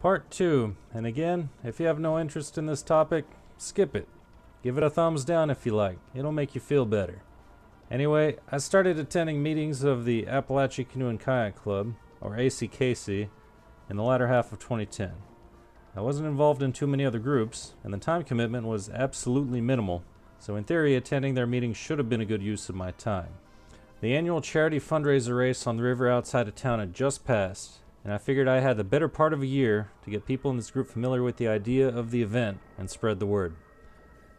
Part 2, and again, if you have no interest in this topic, skip it. Give it a thumbs down if you like, it'll make you feel better. Anyway, I started attending meetings of the Appalachian Canoe and Kayak Club, or ACKC, in the latter half of 2010. I wasn't involved in too many other groups, and the time commitment was absolutely minimal, so in theory attending their meetings should have been a good use of my time. The annual charity fundraiser race on the river outside of town had just passed, and I figured I had the better part of a year to get people in this group familiar with the idea of the event and spread the word.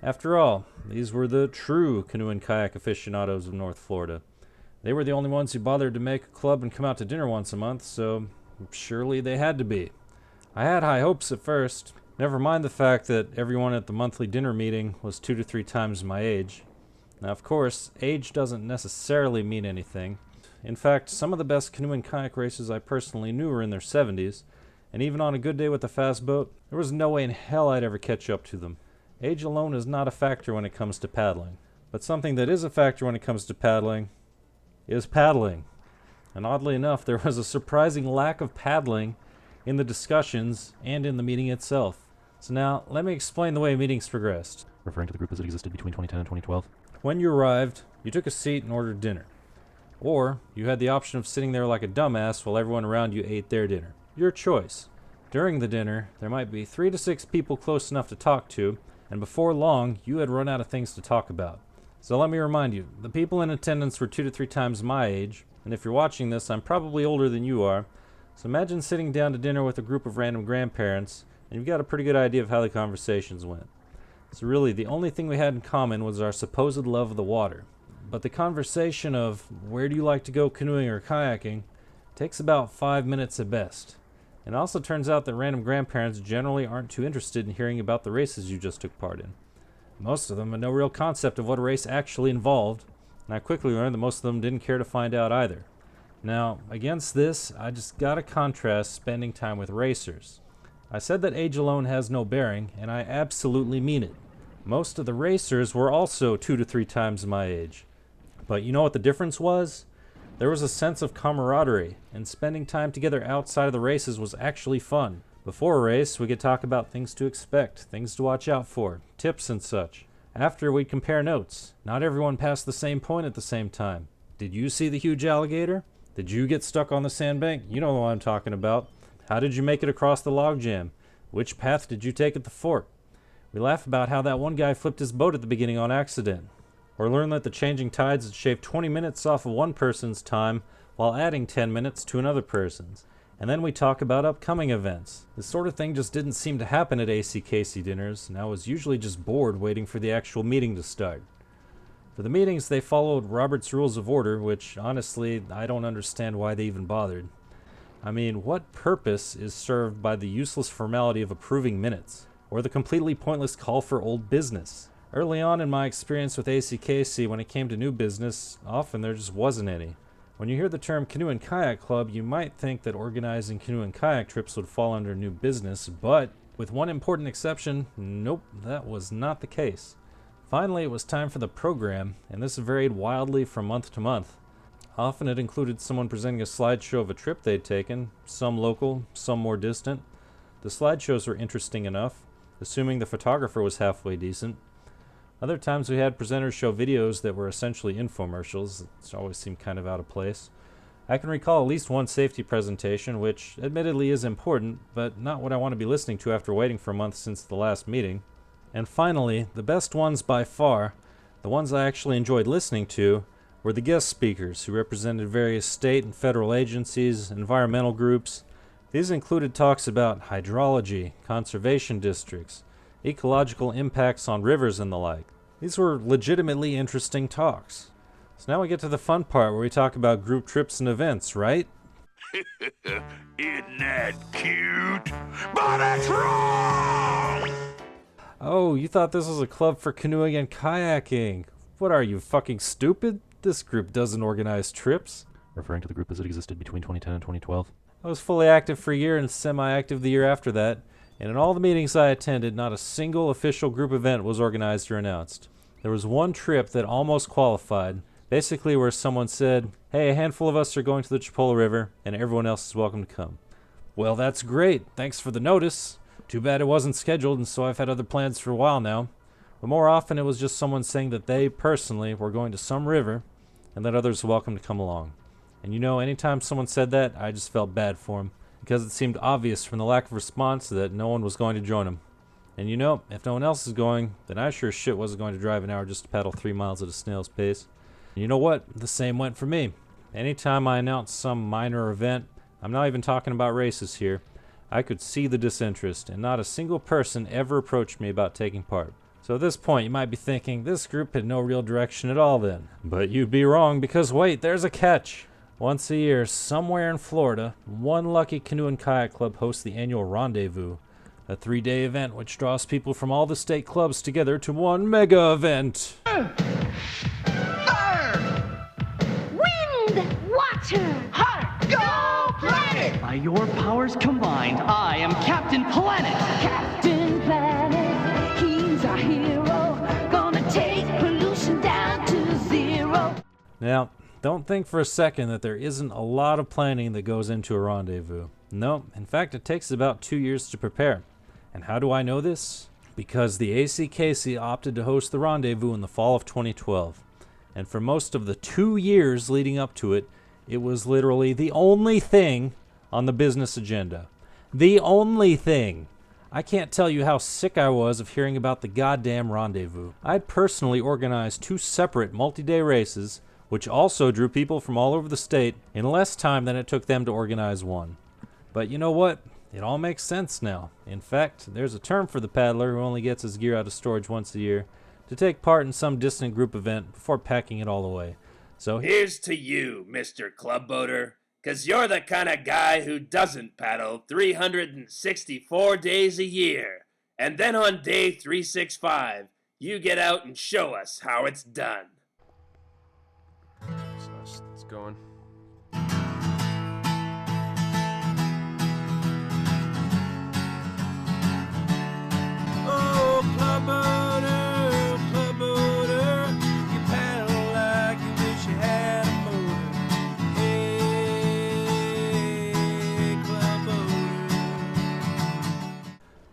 After all, these were the true canoe and kayak aficionados of North Florida. They were the only ones who bothered to make a club and come out to dinner once a month, so surely they had to be. I had high hopes at first, never mind the fact that everyone at the monthly dinner meeting was 2 to 3 times my age. Now, of course, age doesn't necessarily mean anything. In fact, some of the best canoe and kayak racers I personally knew were in their 70s, and even on a good day with a fast boat, there was no way in hell I'd ever catch up to them. Age alone is not a factor when it comes to paddling, but something that is a factor when it comes to paddling is paddling. And oddly enough, there was a surprising lack of paddling in the discussions and in the meeting itself. So now, let me explain the way meetings progressed. Referring to the group as it existed between 2010 and 2012. When you arrived, you took a seat and ordered dinner. Or, you had the option of sitting there like a dumbass while everyone around you ate their dinner. Your choice. During the dinner, there might be 3 to 6 people close enough to talk to, and before long, you had run out of things to talk about. So let me remind you, the people in attendance were 2 to 3 times my age, and if you're watching this, I'm probably older than you are, so imagine sitting down to dinner with a group of random grandparents, and you've got a pretty good idea of how the conversations went. So really, the only thing we had in common was our supposed love of the water. But the conversation of, where do you like to go canoeing or kayaking, takes about 5 minutes at best. It also turns out that random grandparents generally aren't too interested in hearing about the races you just took part in. Most of them had no real concept of what a race actually involved, and I quickly learned that most of them didn't care to find out either. Now, against this, I just gotta contrast spending time with racers. I said that age alone has no bearing, and I absolutely mean it. Most of the racers were also 2 to 3 times my age. But you know what the difference was? There was a sense of camaraderie, and spending time together outside of the races was actually fun. Before a race, we could talk about things to expect, things to watch out for, tips and such. After, we'd compare notes. Not everyone passed the same point at the same time. Did you see the huge alligator? Did you get stuck on the sandbank? You know what I'm talking about. How did you make it across the logjam? Which path did you take at the fort? We laugh about how that one guy flipped his boat at the beginning on accident. Or learn that the changing tides had shaved 20 minutes off of one person's time while adding 10 minutes to another person's. And then we talk about upcoming events. This sort of thing just didn't seem to happen at ACKC dinners, and I was usually just bored waiting for the actual meeting to start. For the meetings, they followed Robert's Rules of Order, which, honestly, I don't understand why they even bothered. I mean, what purpose is served by the useless formality of approving minutes, or the completely pointless call for old business? Early on in my experience with ACKC, when it came to new business, often there just wasn't any. When you hear the term Canoe and Kayak Club, you might think that organizing canoe and kayak trips would fall under new business, but with one important exception, nope, that was not the case. Finally, it was time for the program, and this varied wildly from month to month. Often it included someone presenting a slideshow of a trip they'd taken, some local, some more distant. The slideshows were interesting enough, assuming the photographer was halfway decent. Other times we had presenters show videos that were essentially infomercials, which always seemed kind of out of place. I can recall at least one safety presentation, which admittedly is important, but not what I want to be listening to after waiting for a month since the last meeting. And finally, the best ones by far, the ones I actually enjoyed listening to, were the guest speakers who represented various state and federal agencies, environmental groups. These included talks about hydrology, conservation districts, ecological impacts on rivers and the like. These were legitimately interesting talks. So now we get to the fun part where we talk about group trips and events, right? Isn't that cute? But it's wrong! Oh, you thought this was a club for canoeing and kayaking. What are you, fucking stupid? This group doesn't organize trips. Referring to the group as it existed between 2010 and 2012. I was fully active for a year and semi-active the year after that, and in all the meetings I attended, not a single official group event was organized or announced. There was one trip that almost qualified, basically where someone said, hey, a handful of us are going to the Chipola River, and everyone else is welcome to come. Well, that's great. Thanks for the notice. Too bad it wasn't scheduled, and so I've had other plans for a while now. But more often it was just someone saying that they, personally, were going to some river, and that others were welcome to come along. And you know, anytime someone said that, I just felt bad for them, because it seemed obvious from the lack of response that no one was going to join them. And you know, if no one else is going, then I sure as shit wasn't going to drive an hour just to paddle 3 miles at a snail's pace. And you know what? The same went for me. Anytime I announced some minor event, I'm not even talking about races here, I could see the disinterest, and not a single person ever approached me about taking part. So at this point, you might be thinking, this group had no real direction at all then. But you'd be wrong, because wait, there's a catch. Once a year, somewhere in Florida, one lucky canoe and kayak club hosts the annual Rendezvous, a 3-day event which draws people from all the state clubs together to one mega event. Wind, water, heart, go planet! By your powers combined, I am Captain Planet! Captain Planet, he's our hero, gonna take pollution down to 0. Now, don't think for a second that there isn't a lot of planning that goes into a rendezvous. No, in fact, it takes about 2 years to prepare. And how do I know this? Because the ACKC opted to host the rendezvous in the fall of 2012. And for most of the 2 years leading up to it, it was literally the only thing on the business agenda. The only thing. I can't tell you how sick I was of hearing about the goddamn rendezvous. I'd personally organized 2 separate multi-day races, which also drew people from all over the state, in less time than it took them to organize one. But you know what? It all makes sense now. In fact, there's a term for the paddler who only gets his gear out of storage once a year to take part in some distant group event before packing it all away. So Here's to you, Mr. Club Boater, 'cause you're the kind of guy who doesn't paddle 364 days a year. And then on day 365, you get out and show us how it's done. So it's going. Oh, club boater, you paddle like you wish you had a motor. Hey, club boater.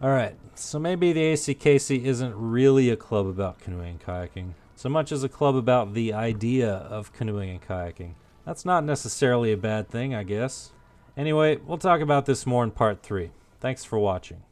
Alright, so maybe the ACKC isn't really a club about canoeing and kayaking, so much as a club about the idea of canoeing and kayaking. That's not necessarily a bad thing, I guess. Anyway, we'll talk about this more in part 3. Thanks for watching.